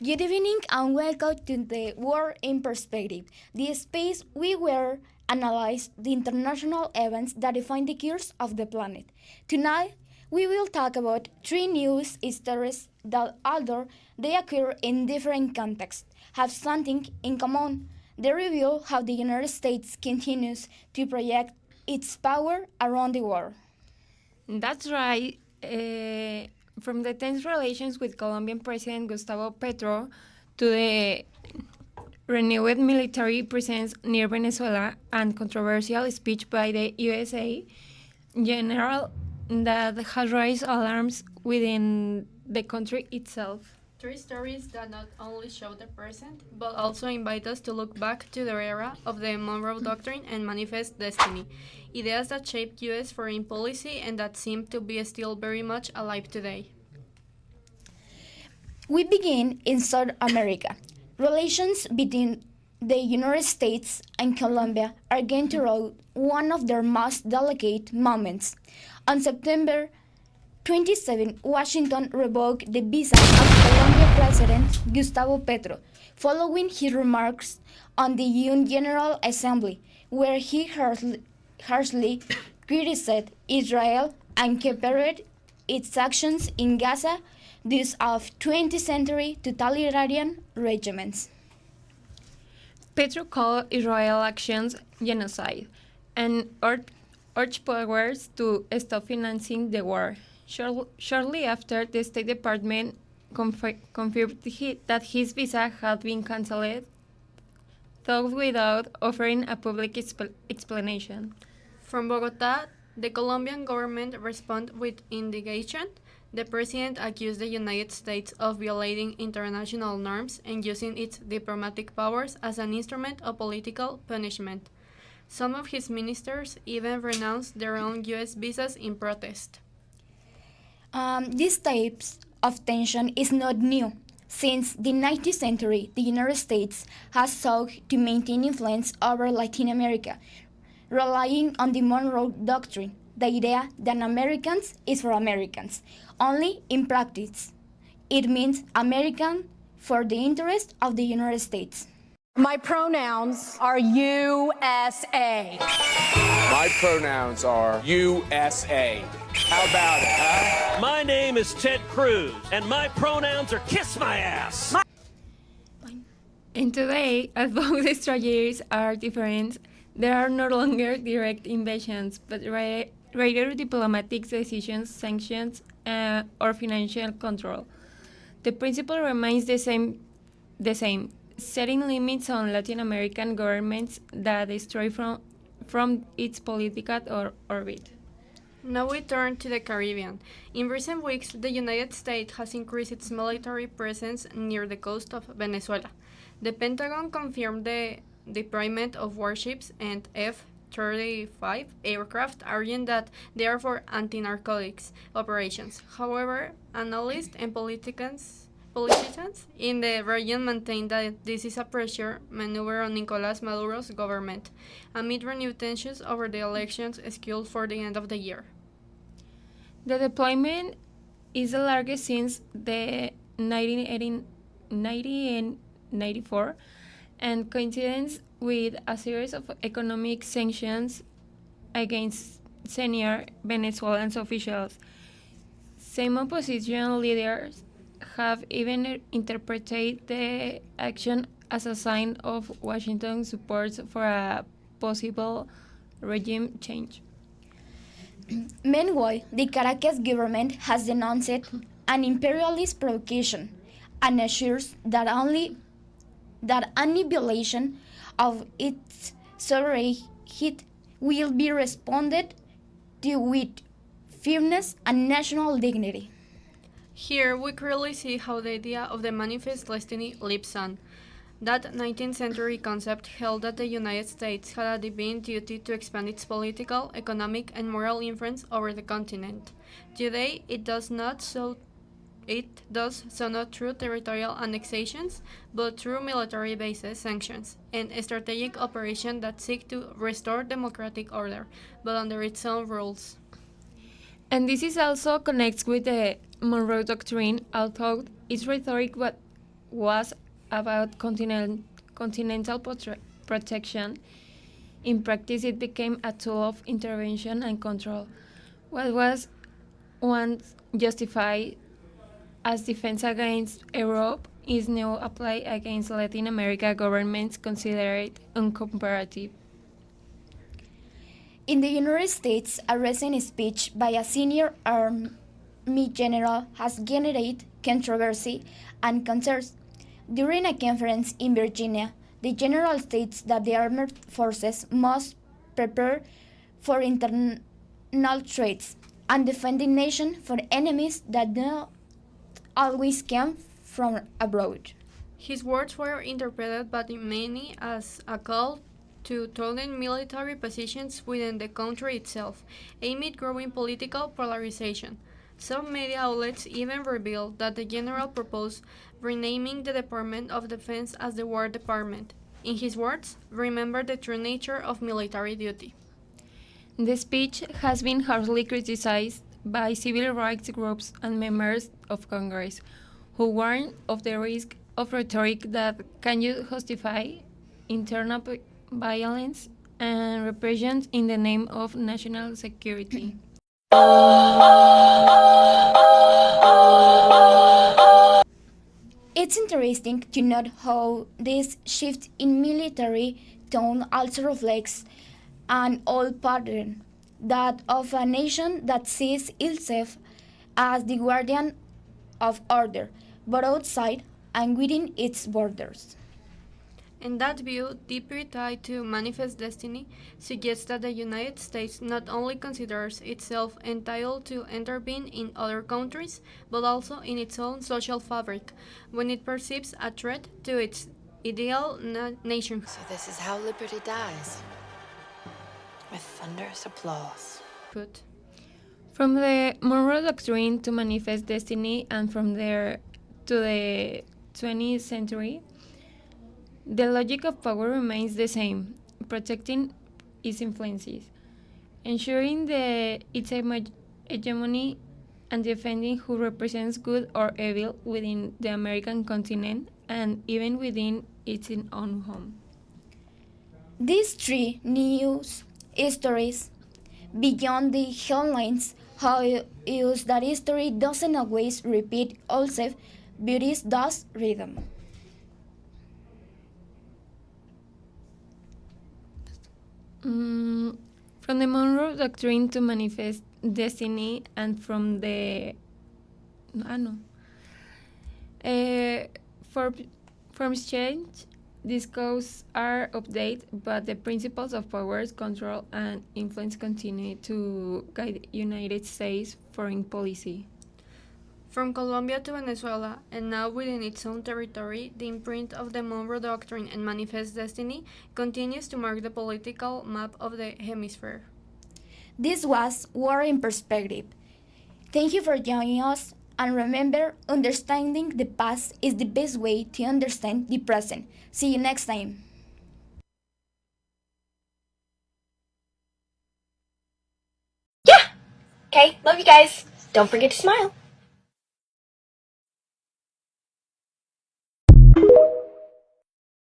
Good evening and welcome to the World in Perspective, the space we will analyze the international events that define the course of the planet. Tonight, we will talk about three news stories that, although they occur in different contexts, have something in common. They reveal how the United States continues to project its power around the world. That's right. From the tense relations with Colombian President Gustavo Petro to the renewed military presence near Venezuela and controversial speech by the USA general that has raised alarms within the country itself. Three stories that not only show the present, but also invite us to look back to the era of the Monroe Doctrine and Manifest Destiny, ideas that shaped U.S. foreign policy and that seem to be still very much alive today. We begin in South America. Relations between the United States and Colombia are going through one of their most delicate moments. On September 27, Washington revoked the visa of Colombian President Gustavo Petro, following his remarks on the UN General Assembly, where he harshly criticized Israel and compared its actions in Gaza those of 20th century totalitarian regimes. Petro called Israel actions genocide and urged powers to stop financing the war. Shortly after, the State Department confirmed that his visa had been cancelled, though without offering a public explanation. From Bogota, the Colombian government responded with indignation. The president accused the United States of violating international norms and using its diplomatic powers as an instrument of political punishment. Some of his ministers even renounced their own U.S. visas in protest. These types of tension is not new. Since the 19th century, the United States has sought to maintain influence over Latin America, relying on the Monroe Doctrine, the idea that Americans is for Americans. Only in practice, it means American for the interest of the United States. My pronouns are USA. My pronouns are USA. How about it, huh? My name is Ted Cruz, and my pronouns are kiss my ass. And today, although the strategies are different, there are no longer direct invasions, but rather diplomatic decisions, sanctions, or financial control. The principle remains the same, setting limits on Latin American governments that stray from its political orbit. Now we turn to the Caribbean. In recent weeks, the United States has increased its military presence near the coast of Venezuela. The Pentagon confirmed the deployment of warships and F-35 aircraft, arguing that they are for anti-narcotics operations. However, analysts and politicians in the region maintain that this is a pressure maneuver on Nicolas Maduro's government, amid renewed tensions over the elections scheduled for the end of the year. The deployment is the largest since the 1994 and coincides with a series of economic sanctions against senior Venezuelan officials. Some opposition leaders have even interpreted the action as a sign of Washington's support for a possible regime change. Meanwhile, the Caracas government has denounced an imperialist provocation and assures that any violation of its sovereignty will be responded to with firmness and national dignity. Here we clearly see how the idea of the manifest destiny lives on. That 19th century concept held that the United States had a divine duty to expand its political, economic, and moral influence over the continent. Today, it does so not through territorial annexations, but through military bases, sanctions, and strategic operations that seek to restore democratic order, but under its own rules. And this is also connects with the Monroe Doctrine, although its rhetoric was about continental protection, in practice it became a tool of intervention and control. What was once justified as defense against Europe is now applied against Latin America governments considered uncomparative. In the United States, a recent speech by a senior Army general has generated controversy and concerns. During a conference in Virginia, the general states that the armed forces must prepare for internal threats and defend the nation from enemies that don't always come from abroad. His words were interpreted by many as a call to threaten military positions within the country itself, amid growing political polarization. Some media outlets even revealed that the general proposed renaming the Department of Defense as the War Department. In his words, remember the true nature of military duty. The speech has been harshly criticized by civil rights groups and members of Congress, who warn of the risk of rhetoric that can justify internal violence and repression in the name of national security. It's interesting to note how this shift in military tone also reflects an old pattern, that of a nation that sees itself as the guardian of order, both outside and within its borders. And that view, deeply tied to Manifest Destiny, suggests that the United States not only considers itself entitled to intervene in other countries, but also in its own social fabric, when it perceives a threat to its ideal nationhood. So this is how liberty dies. With thunderous applause. From the Monroe Doctrine to Manifest Destiny, and from there to the 20th century, the logic of power remains the same: protecting its influences, ensuring its hegemony, and defending who represents good or evil within the American continent and even within its own home. These three news stories, beyond the headlines, use that history doesn't always repeat itself, but it does rhythm. From the Monroe Doctrine to Manifest Destiny, and from the forms change, these codes are updated, but the principles of power, control, and influence continue to guide United States foreign policy. From Colombia to Venezuela, and now within its own territory, the imprint of the Monroe Doctrine and Manifest Destiny continues to mark the political map of the hemisphere. This was War in Perspective. Thank you for joining us, and remember, understanding the past is the best way to understand the present. See you next time. Okay, love you guys. Don't forget to smile.